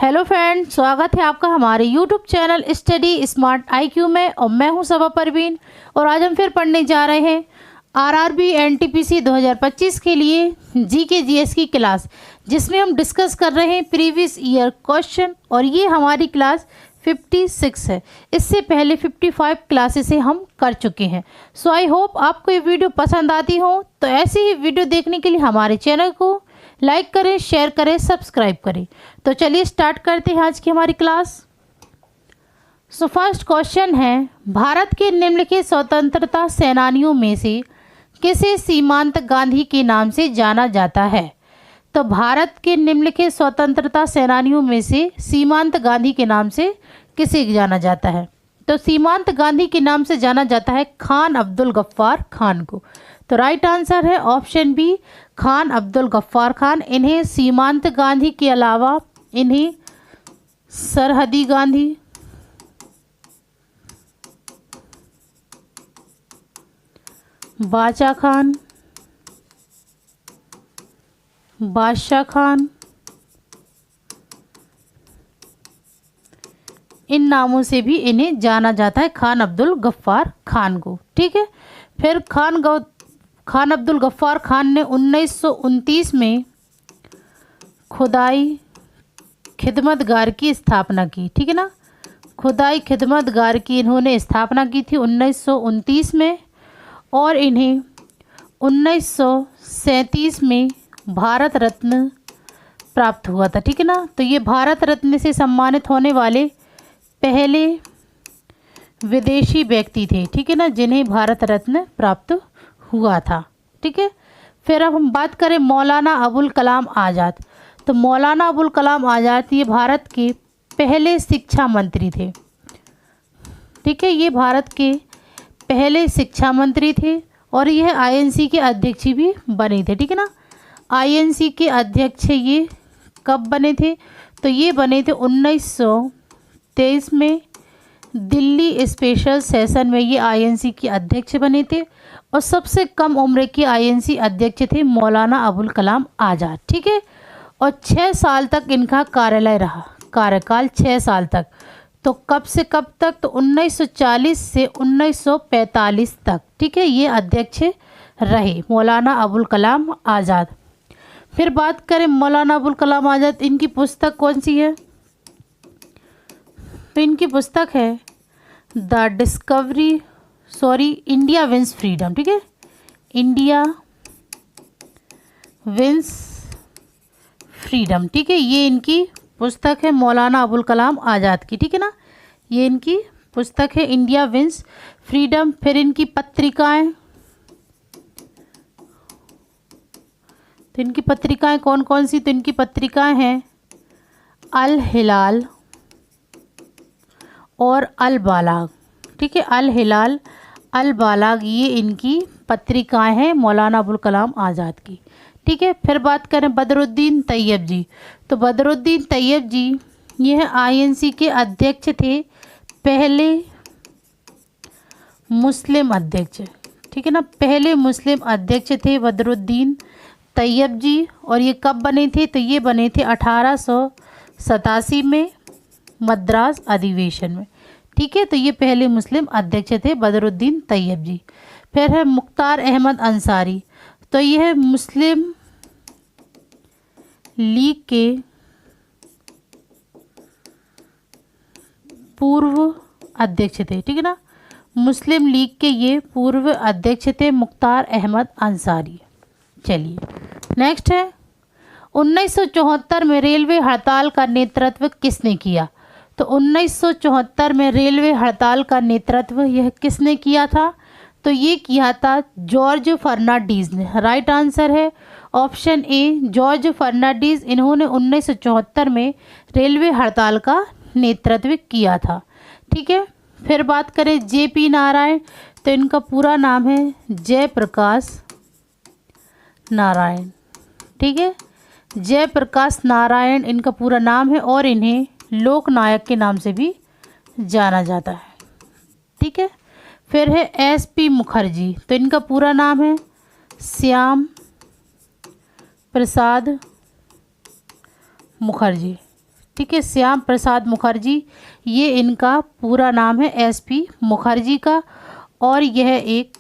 Hello friend, स्वागत है आपका हमारे YouTube channel study smart IQ में। और मैं हूं सबा परवीन और आज हम फिर पढ़ने जा रहे हैं आरआरबी एनटीपीसी 2025 के लिए जीके जीएस की क्लास, जिसमें हम डिस्कस कर रहे हैं प्रीवियस ईयर क्वेश्चन। और ये हमारी क्लास 56 है। इससे पहले 55 क्लासेस हम कर चुके हैं। सो आई होप आपको ये वीडियो पसंद आती हो। तो ऐसी ही वीडियो देखने के लिए हमारे चैनल को लाइक करें, शेयर करें, सब्सक्राइब करें। तो चलिए स्टार्ट करते हैं आज की हमारी क्लास। सो फर्स्ट क्वेश्चन है, भारत के निम्नलिखित स्वतंत्रता सेनानियों में से किसे सीमांत गांधी के नाम से जाना जाता है? तो भारत के निम्नलिखित स्वतंत्रता सेनानियों में से सीमांत गांधी के नाम से किसे जाना जाता है? तो सीमांत गांधी के नाम से जाना जाता है खान अब्दुल गफ्फार खान को। तो राइट आंसर है ऑप्शन बी, खान अब्दुल गफ्फार खान। इन्हें सीमांत गांधी के अलावा इन्हें सरहदी गांधी, बाचा खान, बादशाह खान, इन नामों से भी इन्हें जाना जाता है, खान अब्दुल गफ्फार खान को। ठीक है। फिर खान अब्दुल गफ्फार खान ने 1929 में खुदाई खिदमतगार की स्थापना की। ठीक है ना, खुदाई खिदमतगार की इन्होंने स्थापना की थी 1929 में। और इन्हें 1937 में भारत रत्न प्राप्त हुआ था। ठीक है ना, तो ये भारत रत्न से सम्मानित होने वाले पहले विदेशी व्यक्ति थे। ठीक है ना, जिन्हें भारत रत्न प्राप्त हुआ था। ठीक है। फिर अब हम बात करें मौलाना अबुल कलाम आज़ाद। तो मौलाना अबुल कलाम आज़ाद ये भारत के पहले शिक्षा मंत्री थे। ठीक है, ये भारत के पहले शिक्षा मंत्री थे और यह आईएनसी के अध्यक्ष भी बने थे। ठीक है ना, आईएनसी के अध्यक्ष ये कब बने थे? तो ये बने थे 1923 में। दिल्ली स्पेशल सेशन में ये आईएनसी के अध्यक्ष बने थे। और सबसे कम उम्र के आईएनसी अध्यक्ष थे मौलाना अबुल कलाम आज़ाद। ठीक है। और 6 साल तक इनका कार्यालय रहा, कार्यकाल 6 साल तक। तो कब से कब तक? तो 1940 से 1945 तक। ठीक है, ये अध्यक्ष रहे मौलाना अबुल कलाम आज़ाद। फिर बात करें मौलाना अबुल कलाम आज़ाद, इनकी पुस्तक कौन सी है? तो इनकी पुस्तक है इंडिया विंस फ्रीडम। ठीक है, इंडिया विंस फ्रीडम। ठीक है, ये इनकी पुस्तक है मौलाना अबुल कलाम आज़ाद की। ठीक है ना, ये इनकी पुस्तक है इंडिया विंस फ्रीडम। फिर इनकी पत्रिकाएं, तो इनकी पत्रिकाएं कौन कौन सी? तो इनकी पत्रिकाएं हैं अल हिलाल और अल बालाग। ठीक है, अल हिलाल, अल बालाग, ये इनकी पत्रिकाएं हैं मौलाना अबुल कलाम आज़ाद की। ठीक है। फिर बात करें बदरुद्दीन तैयब जी। तो बदरुद्दीन तैयब जी यह आईएनसी के अध्यक्ष थे, पहले मुस्लिम अध्यक्ष। ठीक है ना, पहले मुस्लिम अध्यक्ष थे बदरुद्दीन तैयब जी। और ये कब बने थे? तो ये बने थे 1887 में मद्रास अधिवेशन में। ठीक है, तो ये पहले मुस्लिम अध्यक्ष थे बदरुद्दीन तैयब जी। फिर है मुख्तार अहमद अंसारी। तो यह मुस्लिम लीग के पूर्व अध्यक्ष थे। ठीक है ना, मुस्लिम लीग के ये पूर्व अध्यक्ष थे मुख्तार अहमद अंसारी। चलिए नेक्स्ट है, 1974 में रेलवे हड़ताल का नेतृत्व किसने किया? तो 1974 में रेलवे हड़ताल का नेतृत्व यह किसने किया था? तो ये किया था जॉर्ज फर्नांडीज ने। राइट आंसर है ऑप्शन ए, जॉर्ज फर्नांडीज। इन्होंने 1974 में रेलवे हड़ताल का नेतृत्व किया था। ठीक है। फिर बात करें जेपी नारायण। तो इनका पूरा नाम है जयप्रकाश नारायण। ठीक है, जयप्रकाश नारायण इनका पूरा नाम है और इन्हें लोकनायक के नाम से भी जाना जाता है। ठीक है। फिर है एसपी मुखर्जी। तो इनका पूरा नाम है श्याम प्रसाद मुखर्जी। ठीक है, श्याम प्रसाद मुखर्जी, ये इनका पूरा नाम है, एसपी मुखर्जी का, और यह एक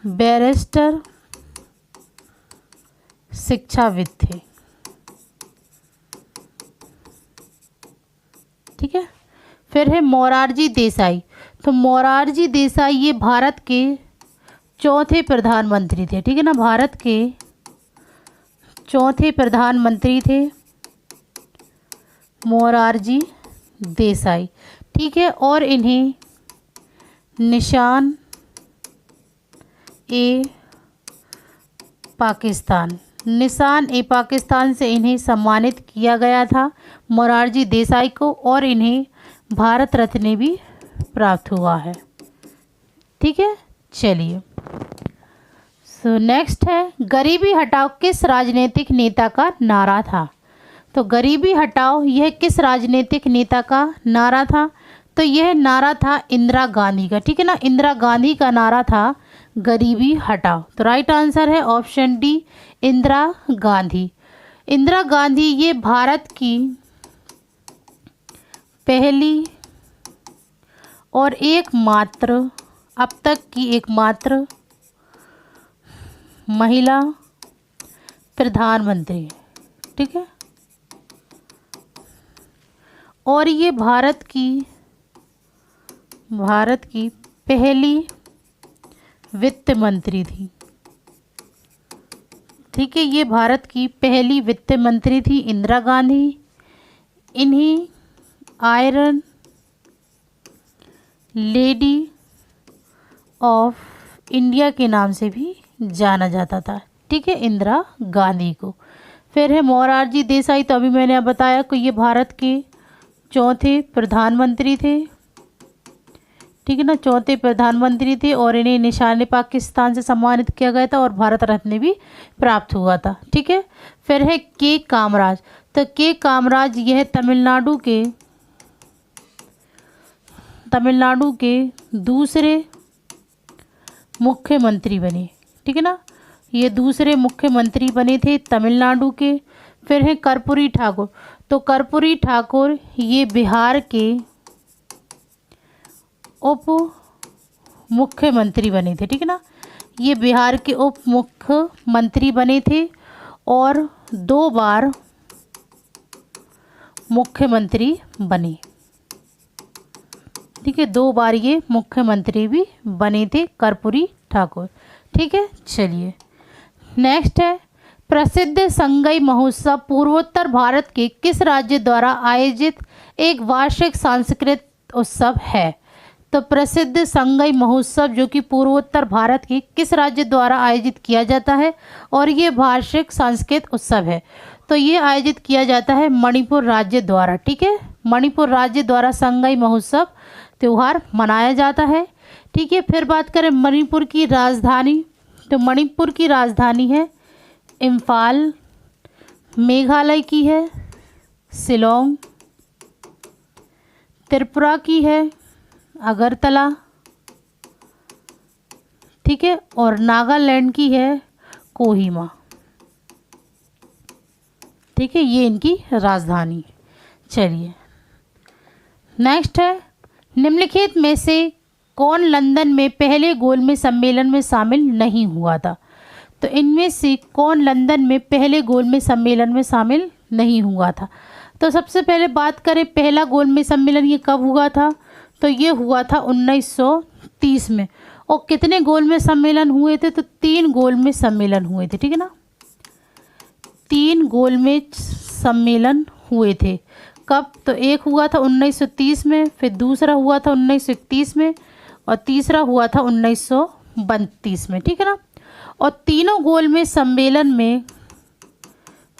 बैरिस्टर शिक्षाविद थे। ठीक है, फिर है मोरारजी देसाई। तो मोरारजी देसाई ये भारत के चौथे प्रधानमंत्री थे। ठीक है ना, भारत के चौथे प्रधानमंत्री थे मोरारजी देसाई। ठीक है, और इन्हें निशान ए पाकिस्तान, निशान ए पाकिस्तान से इन्हें सम्मानित किया गया था मोरारजी देसाई को, और इन्हें भारत रत्न भी प्राप्त हुआ है। ठीक है, चलिए सो नेक्स्ट है, गरीबी हटाओ किस राजनीतिक नेता का नारा था? तो गरीबी हटाओ यह किस राजनीतिक नेता का नारा था? तो यह नारा था इंदिरा गांधी का। ठीक है ना, इंदिरा गांधी का नारा था गरीबी हटाओ। तो राइट आंसर है ऑप्शन डी, इंदिरा गांधी। इंदिरा गांधी ये भारत की पहली और एकमात्र, अब तक की एकमात्र महिला प्रधानमंत्री। ठीक है, और ये भारत की पहली वित्त मंत्री थी। ठीक है, ये भारत की पहली वित्त मंत्री थी इंदिरा गांधी। इन्हें आयरन लेडी ऑफ इंडिया के नाम से भी जाना जाता था। ठीक है, इंदिरा गांधी को। फिर है मोरारजी देसाई, तो अभी मैंने बताया कि ये भारत के चौथे प्रधानमंत्री थे। ठीक है ना, चौथे प्रधानमंत्री थे, और इन्हें निशान पाकिस्तान से सम्मानित किया गया था और भारत रत्न भी प्राप्त हुआ था। ठीक है, फिर है के कामराज। तो के कामराज यह तमिलनाडु के दूसरे मुख्यमंत्री बने। ठीक है ना, ये दूसरे मुख्यमंत्री बने थे तमिलनाडु के। फिर है कर्पूरी ठाकुर। तो कर्पूरी ठाकुर ये बिहार के उप मुख्यमंत्री बने थे। ठीक है ना, ये बिहार के उप मुख्यमंत्री बने थे और 2 बार मुख्यमंत्री बने। ठीक है, 2 बार ये मुख्यमंत्री भी बने थे कर्पूरी ठाकुर। ठीक है, चलिए नेक्स्ट है, प्रसिद्ध संगई महोत्सव पूर्वोत्तर भारत के किस राज्य द्वारा आयोजित एक वार्षिक सांस्कृतिक उत्सव है? तो प्रसिद्ध संगई महोत्सव जो कि पूर्वोत्तर भारत के किस राज्य द्वारा आयोजित किया जाता है और ये वार्षिक सांस्कृतिक उत्सव है? तो ये आयोजित किया जाता है मणिपुर राज्य द्वारा। ठीक है, मणिपुर राज्य द्वारा संगई महोत्सव त्यौहार मनाया जाता है। ठीक है, फिर बात करें मणिपुर की राजधानी, तो मणिपुर की राजधानी है इम्फाल, मेघालय की है शिलोंग, त्रिपुरा की है अगरतला। ठीक है, और नागालैंड की है कोहिमा। ठीक है, ये इनकी राजधानी। चलिए नेक्स्ट है, निम्नलिखित में से कौन लंदन में पहले गोलमेज सम्मेलन में शामिल नहीं हुआ था? तो इनमें से कौन लंदन में पहले गोलमेज सम्मेलन में शामिल नहीं हुआ था? तो सबसे पहले बात करें पहला गोलमेज सम्मेलन ये कब हुआ था? तो ये हुआ था 1930 में। और कितने गोलमेज सम्मेलन हुए थे? तो 3 गोलमेज सम्मेलन हुए थे। ठीक है ना, 3 गोलमेज सम्मेलन हुए थे। कब? तो एक हुआ था 1930 में, फिर दूसरा हुआ था 1931 में, और तीसरा हुआ था 1932 में। ठीक है ना, और तीनों गोलमेज सम्मेलन में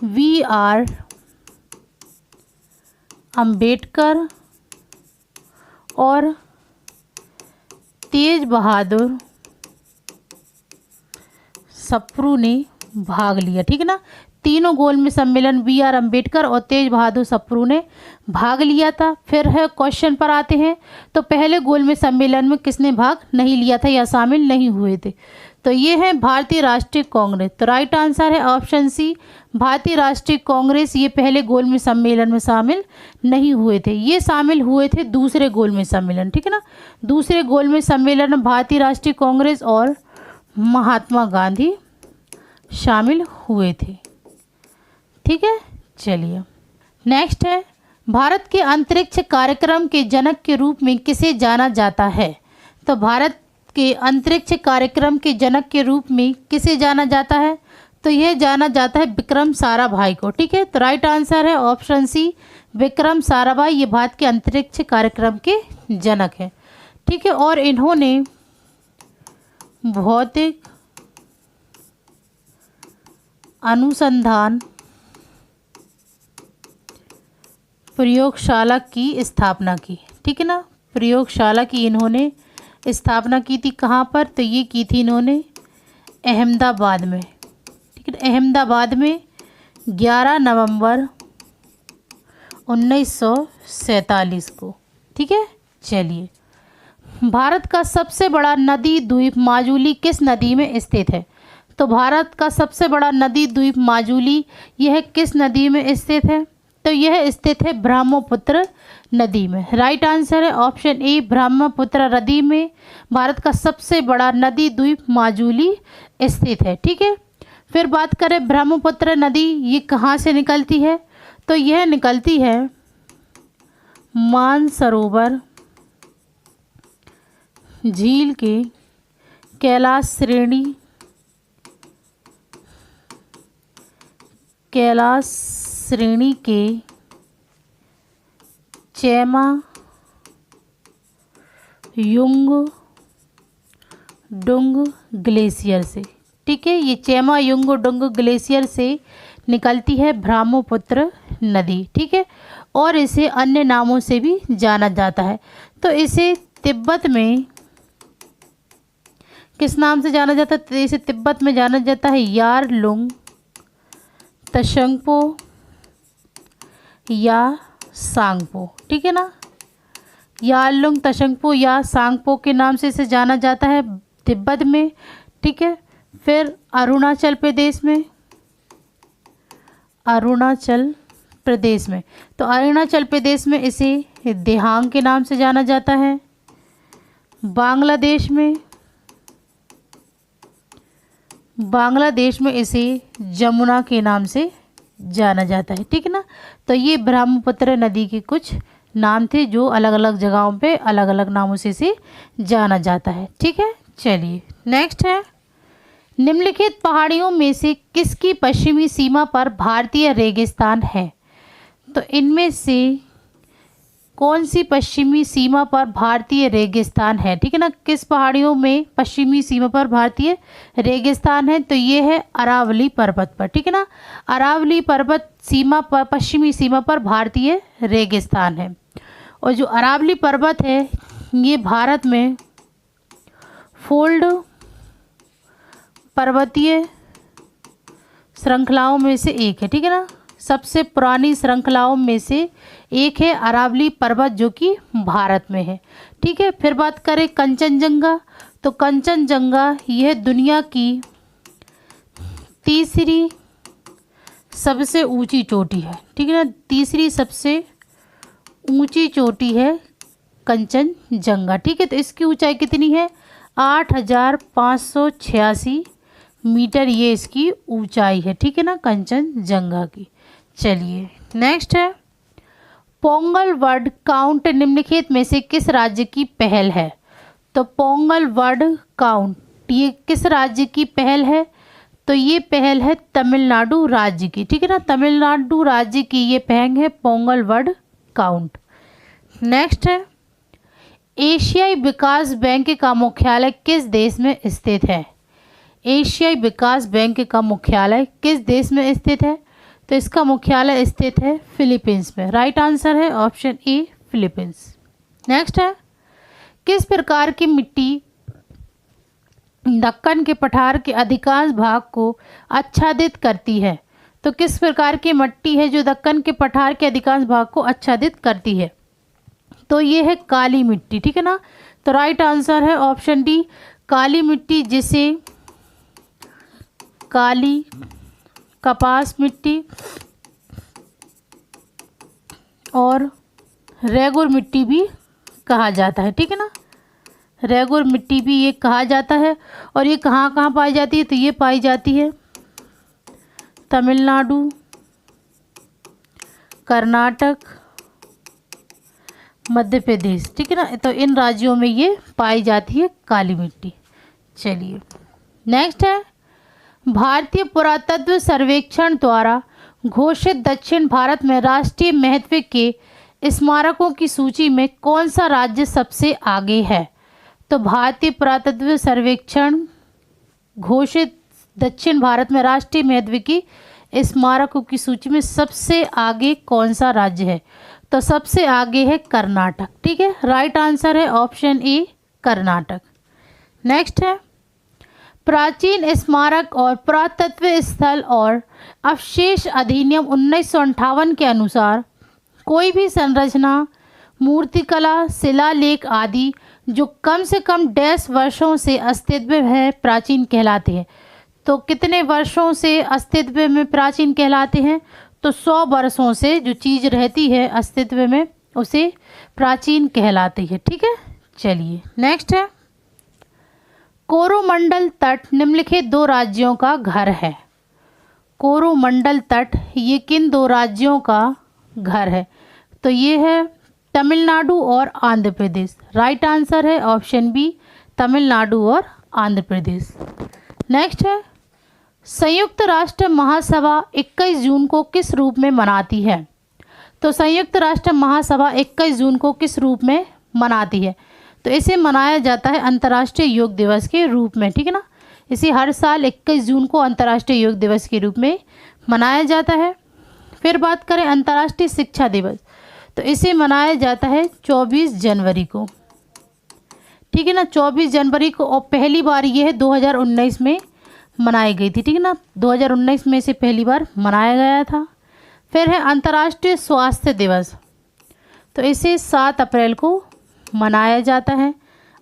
V.R. अंबेडकर और तेज बहादुर सप्रू ने भाग लिया। ठीक है ना, तीनों गोलमेज सम्मेलन V.R. अंबेडकर और तेज बहादुर सप्रू ने भाग लिया था। फिर है क्वेश्चन पर आते हैं, तो पहले गोलमेज सम्मेलन में किसने भाग नहीं लिया था या शामिल नहीं हुए थे? तो ये है भारतीय राष्ट्रीय कांग्रेस। तो राइट आंसर है ऑप्शन सी, भारतीय राष्ट्रीय कांग्रेस। ये पहले गोलमेज सम्मेलन में शामिल नहीं हुए थे, ये शामिल हुए थे दूसरे गोलमेज सम्मेलन, ठीक है ना। दूसरे गोलमेज सम्मेलन में भारतीय राष्ट्रीय कांग्रेस और महात्मा गांधी शामिल हुए थे, ठीक है। चलिए नेक्स्ट है, भारत के अंतरिक्ष कार्यक्रम के जनक के रूप में किसे जाना जाता है। तो भारत के अंतरिक्ष कार्यक्रम के जनक के रूप में किसे जाना जाता है, तो यह जाना जाता है विक्रम साराभाई को, ठीक है। तो राइट आंसर है ऑप्शन सी, विक्रम साराभाई। ये भारत के अंतरिक्ष कार्यक्रम के जनक है, ठीक है। और इन्होंने भौतिक अनुसंधान प्रयोगशाला की स्थापना की, ठीक है ना। प्रयोगशाला की इन्होंने स्थापना की थी कहाँ पर, तो ये की थी इन्होंने अहमदाबाद में, ठीक है। अहमदाबाद में 11 नवंबर 1947 को, ठीक है। चलिए, भारत का सबसे बड़ा नदी द्वीप माजुली किस नदी में स्थित है। तो भारत का सबसे बड़ा नदी द्वीप माजुली यह किस नदी में स्थित है, तो यह स्थित है ब्रह्मपुत्र नदी में। राइट आंसर है ऑप्शन ए, ब्रह्मपुत्र नदी में भारत का सबसे बड़ा नदी द्वीप माजुली स्थित है, ठीक है। फिर बात करें ब्रह्मपुत्र नदी ये कहाँ से निकलती है, तो यह निकलती है मानसरोवर झील के कैलाश श्रेणी के चेमा युंगडुंग ग्लेशियर से, ठीक है। ये चेमा युंगडुंग ग्लेशियर से निकलती है ब्रह्मपुत्र नदी, ठीक है। और इसे अन्य नामों से भी जाना जाता है। तो इसे तिब्बत में किस नाम से जाना जाता है, तो इसे तिब्बत में जाना जाता है यारलुंग तशंगपो या सांगपो, ठीक है ना। यारलुंग तशंगपो या सांगपो के नाम से इसे जाना जाता है तिब्बत में, ठीक है। फिर अरुणाचल प्रदेश में, तो अरुणाचल प्रदेश में इसे दिहांग के नाम से जाना जाता है। बांग्लादेश में इसे जमुना के नाम से जाना जाता है, ठीक है ना। तो ये ब्रह्मपुत्र नदी के कुछ नाम थे जो अलग अलग जगहों पे अलग अलग नामों से इसे जाना जाता है, ठीक है। चलिए नेक्स्ट है, निम्नलिखित पहाड़ियों में से किसकी पश्चिमी सीमा पर भारतीय रेगिस्तान है। तो इनमें से कौन सी पश्चिमी सीमा पर भारतीय रेगिस्तान है, ठीक है ना। किस पहाड़ियों में पश्चिमी सीमा पर भारतीय रेगिस्तान है, तो ये है अरावली पर्वत पर, ठीक है ना। अरावली पर्वत सीमा पर पश्चिमी सीमा पर भारतीय रेगिस्तान है। और जो अरावली पर्वत है ये भारत में फोल्ड पर्वतीय श्रृंखलाओं में से एक है, ठीक है ना। सबसे पुरानी श्रृंखलाओं में से एक है अरावली पर्वत जो कि भारत में है, ठीक है। फिर बात करें कंचनजंगा, तो कंचनजंगा यह दुनिया की तीसरी सबसे ऊंची चोटी है, ठीक है ना। तीसरी सबसे ऊंची चोटी है कंचनजंगा, ठीक है। तो इसकी ऊंचाई कितनी है, 8586 मीटर ये इसकी ऊंचाई है, ठीक है ना, कंचनजंगा की। चलिए नेक्स्ट है, पोंगल वर्ड काउंट निम्नलिखित में से किस राज्य की पहल है। तो पोंगल वर्ड काउंट ये किस राज्य की पहल है, तो ये पहल है तमिलनाडु राज्य की, ठीक है ना। तमिलनाडु राज्य की ये पहल है पोंगल वर्ड काउंट। नेक्स्ट है, एशियाई विकास बैंक का मुख्यालय किस देश में स्थित है। एशियाई विकास बैंक का मुख्यालय किस देश में स्थित है, तो इसका मुख्यालय स्थित है फिलीपींस में। राइट आंसर है ऑप्शन ए, फिलीपींस। नेक्स्ट है, किस प्रकार की मिट्टी दक्कन के पठार के अधिकांश भाग को आच्छादित करती है। तो किस प्रकार की मिट्टी है जो दक्कन के पठार के अधिकांश भाग को आच्छादित करती है, तो ये है काली मिट्टी, ठीक है ना। तो राइट आंसर है ऑप्शन डी, काली मिट्टी, जिसे काली कपास मिट्टी और रेगुर मिट्टी भी कहा जाता है, ठीक है ना। रेगुर मिट्टी भी ये कहा जाता है। और ये कहाँ कहाँ पाई जाती है, तो ये पाई जाती है तमिलनाडु, कर्नाटक, मध्य प्रदेश, ठीक है ना। तो इन राज्यों में ये पाई जाती है काली मिट्टी। चलिए नेक्स्ट है, भारतीय पुरातत्व सर्वेक्षण द्वारा घोषित दक्षिण भारत में राष्ट्रीय महत्व के स्मारकों की सूची में कौन सा राज्य सबसे आगे है। तो भारतीय पुरातत्व सर्वेक्षण घोषित दक्षिण भारत में राष्ट्रीय महत्व की स्मारकों की सूची में सबसे आगे कौन सा राज्य है, तो सबसे आगे है कर्नाटक, ठीक है। राइट आंसर है ऑप्शन ए कर्नाटक। नेक्स्ट है, प्राचीन स्मारक और पुरातत्व स्थल और अवशेष अधिनियम 1958 के अनुसार कोई भी संरचना, मूर्तिकला, शिलालेख आदि जो कम से कम डैश वर्षों से अस्तित्व में है प्राचीन कहलाते हैं। तो कितने वर्षों से अस्तित्व में प्राचीन कहलाते हैं, तो 100 वर्षों से जो चीज़ रहती है अस्तित्व में उसे प्राचीन कहलाती है, ठीक है। चलिए नेक्स्ट है, कोरोमंडल तट निम्नलिखित 2 राज्यों का घर है। कोरोमंडल तट ये किन 2 राज्यों का घर है, तो ये है तमिलनाडु और आंध्र प्रदेश। राइट आंसर है ऑप्शन बी तमिलनाडु और आंध्र प्रदेश। नेक्स्ट है, संयुक्त राष्ट्र महासभा 21 जून को किस रूप में मनाती है। तो संयुक्त राष्ट्र महासभा 21 जून को किस रूप में मनाती है, तो इसे मनाया जाता है अंतर्राष्ट्रीय योग दिवस के रूप में, ठीक है ना। इसे हर साल 21 जून को अंतर्राष्ट्रीय योग दिवस के रूप में मनाया जाता है। फिर बात करें अंतर्राष्ट्रीय शिक्षा दिवस, तो इसे मनाया जाता है 24 जनवरी को, ठीक है ना। 24 जनवरी को, और पहली बार ये है 2019 में मनाई गई थी, ठीक है ना। 2019 में इसे पहली बार मनाया गया था। फिर है अंतर्राष्ट्रीय स्वास्थ्य दिवस, तो इसे 7 अप्रैल को मनाया जाता है।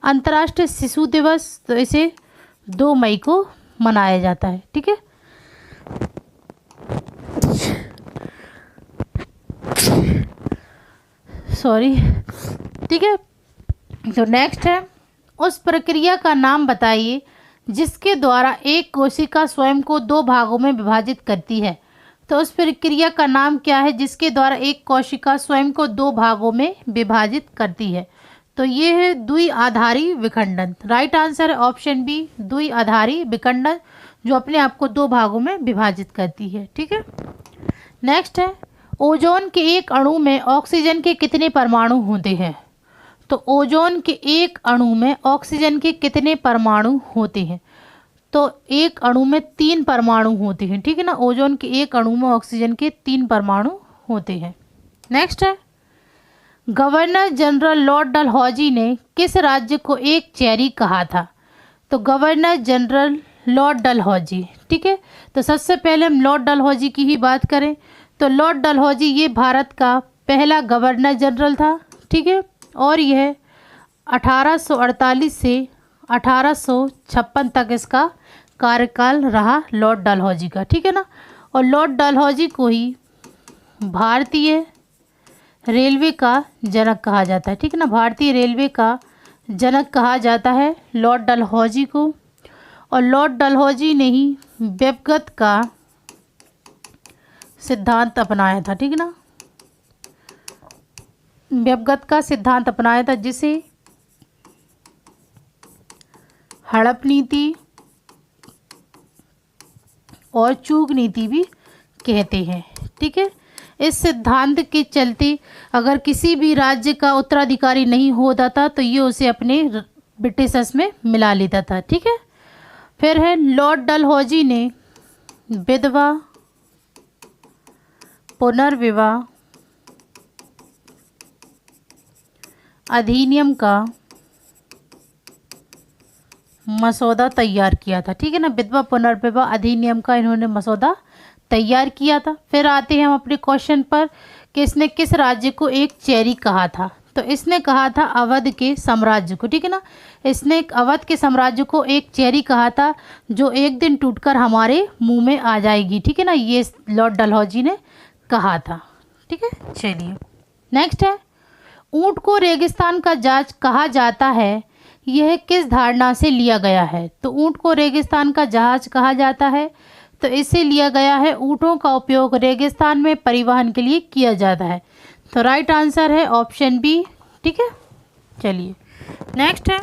अंतर्राष्ट्रीय शिशु दिवस, तो इसे 2 मई को मनाया जाता है, ठीक है। सॉरी, ठीक है। तो नेक्स्ट है, उस प्रक्रिया का नाम बताइए जिसके द्वारा एक कोशिका स्वयं को 2 भागों में विभाजित करती है। तो उस प्रक्रिया का नाम क्या है जिसके द्वारा एक कोशिका स्वयं को 2 भागों में विभाजित करती है, तो ये है द्विआधारी विखंडन। राइट आंसर है ऑप्शन बी द्विआधारी विखंडन, जो अपने आप को 2 भागों में विभाजित करती है, ठीक है। नेक्स्ट है, ओजोन के एक अणु में ऑक्सीजन के कितने परमाणु होते हैं। तो ओजोन के एक अणु में ऑक्सीजन के कितने परमाणु होते हैं, तो एक अणु में 3 परमाणु होते हैं, ठीक है ना। ओजोन के एक अणु में ऑक्सीजन के 3 परमाणु होते हैं। नेक्स्ट है, गवर्नर जनरल लॉर्ड डलहौजी ने किस राज्य को एक चेरी कहा था। तो गवर्नर जनरल लॉर्ड डलहौजी, ठीक है। तो सबसे पहले हम लॉर्ड डलहौजी की ही बात करें, तो लॉर्ड डलहौजी ये भारत का पहला गवर्नर जनरल था, ठीक है। और यह 1848 से 1856 तक इसका कार्यकाल रहा लॉर्ड डलहौजी का, ठीक है ना। और लॉर्ड डलहौजी को ही भारतीय रेलवे का जनक कहा जाता है, ठीक है ना। भारतीय रेलवे का जनक कहा जाता है लॉर्ड डलहौजी को। और लॉर्ड डलहौजी ने ही व्यपगत का सिद्धांत अपनाया था, ठीक है ना। व्यपगत का सिद्धांत अपनाया था जिसे हड़प नीति और चूक नीति भी कहते हैं, ठीक है। इस सिद्धांत के चलते अगर किसी भी राज्य का उत्तराधिकारी नहीं होता था तो ये उसे अपने ब्रिटिशर्स में मिला लेता था, ठीक है। फिर है, लॉर्ड डलहौजी ने विधवा पुनर्विवाह अधिनियम का मसौदा तैयार किया था, ठीक है ना। विधवा पुनर्विवाह अधिनियम का इन्होंने मसौदा तैयार किया था। फिर आते हैं हम अपने क्वेश्चन पर कि इसने किस राज्य को एक चेरी कहा था। तो इसने कहा था अवध के साम्राज्य को, ठीक है ना। इसने अवध के साम्राज्य को एक चेरी कहा था जो एक दिन टूटकर हमारे मुंह में आ जाएगी, ठीक है ना, ये लॉर्ड डलहौजी ने कहा था, ठीक है। चलिए नेक्स्ट है, ऊंट को रेगिस्तान का जहाज कहा जाता है, यह किस धारणा से लिया गया है। तो ऊंट को रेगिस्तान का जहाज कहा जाता है, तो इसे लिया गया है ऊँटों का उपयोग रेगिस्तान में परिवहन के लिए किया जाता है। तो राइट आंसर है ऑप्शन बी, ठीक है। चलिए नेक्स्ट है,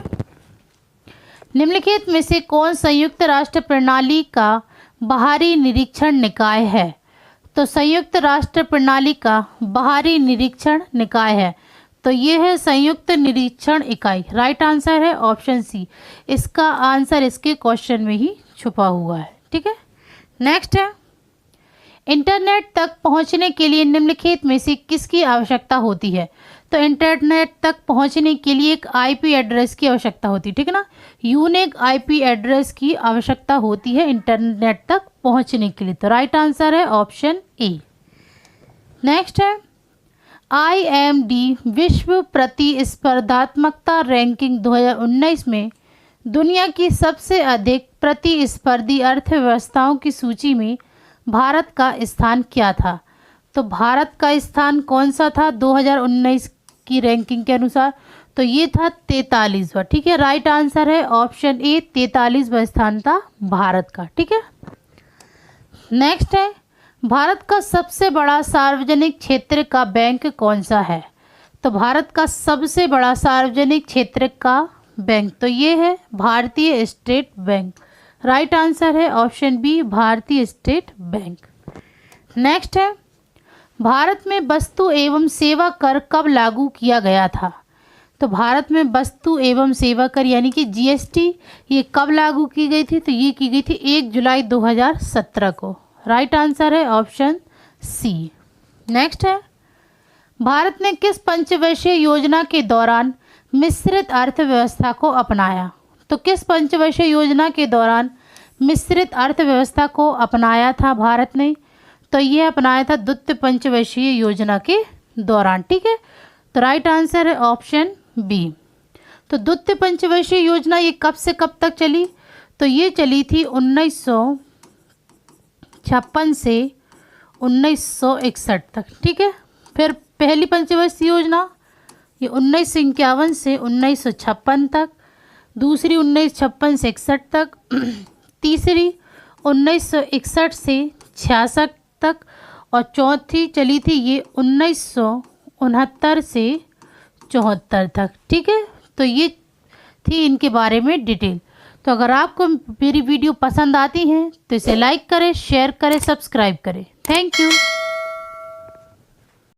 निम्नलिखित में से कौन संयुक्त राष्ट्र प्रणाली का बाहरी निरीक्षण निकाय है। तो संयुक्त राष्ट्र प्रणाली का बाहरी निरीक्षण निकाय है, तो ये है संयुक्त निरीक्षण इकाई। राइट आंसर है ऑप्शन सी, इसका आंसर इसके क्वेश्चन में ही छुपा हुआ है, ठीक है। नेक्स्ट है, इंटरनेट तक पहुंचने के लिए निम्नलिखित में से किसकी आवश्यकता होती है। तो इंटरनेट तक पहुंचने के लिए एक आईपी एड्रेस की आवश्यकता होती है, ठीक है ना, यूनिक आईपी एड्रेस की आवश्यकता होती है इंटरनेट तक पहुंचने के लिए। तो राइट आंसर है ऑप्शन ए। नेक्स्ट है, IMD विश्व प्रतिस्पर्धात्मकता रैंकिंग 2019 में दुनिया की सबसे अधिक प्रतिस्पर्धी अर्थव्यवस्थाओं की सूची में भारत का स्थान क्या था। तो भारत का स्थान कौन सा था 2019 की रैंकिंग के अनुसार। तो ये था 43वां, ठीक है। राइट आंसर है ऑप्शन ए, 43वां स्थान था भारत का, ठीक है। नेक्स्ट है, भारत का सबसे बड़ा सार्वजनिक क्षेत्र का बैंक कौन सा है। तो भारत का सबसे बड़ा सार्वजनिक क्षेत्र का बैंक, तो ये है भारतीय स्टेट बैंक। राइट आंसर है ऑप्शन बी, भारतीय स्टेट बैंक। नेक्स्ट है, भारत में वस्तु एवं सेवा कर कब लागू किया गया था। तो भारत में वस्तु एवं सेवा कर यानी कि GST ये कब लागू की गई थी। तो ये की गई थी 1 जुलाई 2017 को। राइट आंसर है ऑप्शन सी। नेक्स्ट है, भारत ने किस पंचवर्षीय योजना के दौरान मिश्रित अर्थव्यवस्था को अपनाया। तो किस पंचवर्षीय योजना के दौरान मिश्रित अर्थव्यवस्था को अपनाया था भारत ने। तो ये अपनाया था द्वितीय पंचवर्षीय योजना के दौरान, ठीक है। तो राइट आंसर है ऑप्शन बी। तो द्वितीय पंचवर्षीय योजना ये कब से कब तक चली। तो ये चली थी 1956 से 1961 तक, ठीक है। फिर पहली पंचवर्षीय योजना ये 1951 से 1956 तक, दूसरी 1956 से 61 तक, तीसरी 1961 से 66 तक, और चौथी चली थी ये 1969 से 74 तक, ठीक है। तो ये थी इनके बारे में डिटेल। तो अगर आपको मेरी वीडियो पसंद आती है तो इसे लाइक करें, शेयर करें, सब्सक्राइब करें। Thank you.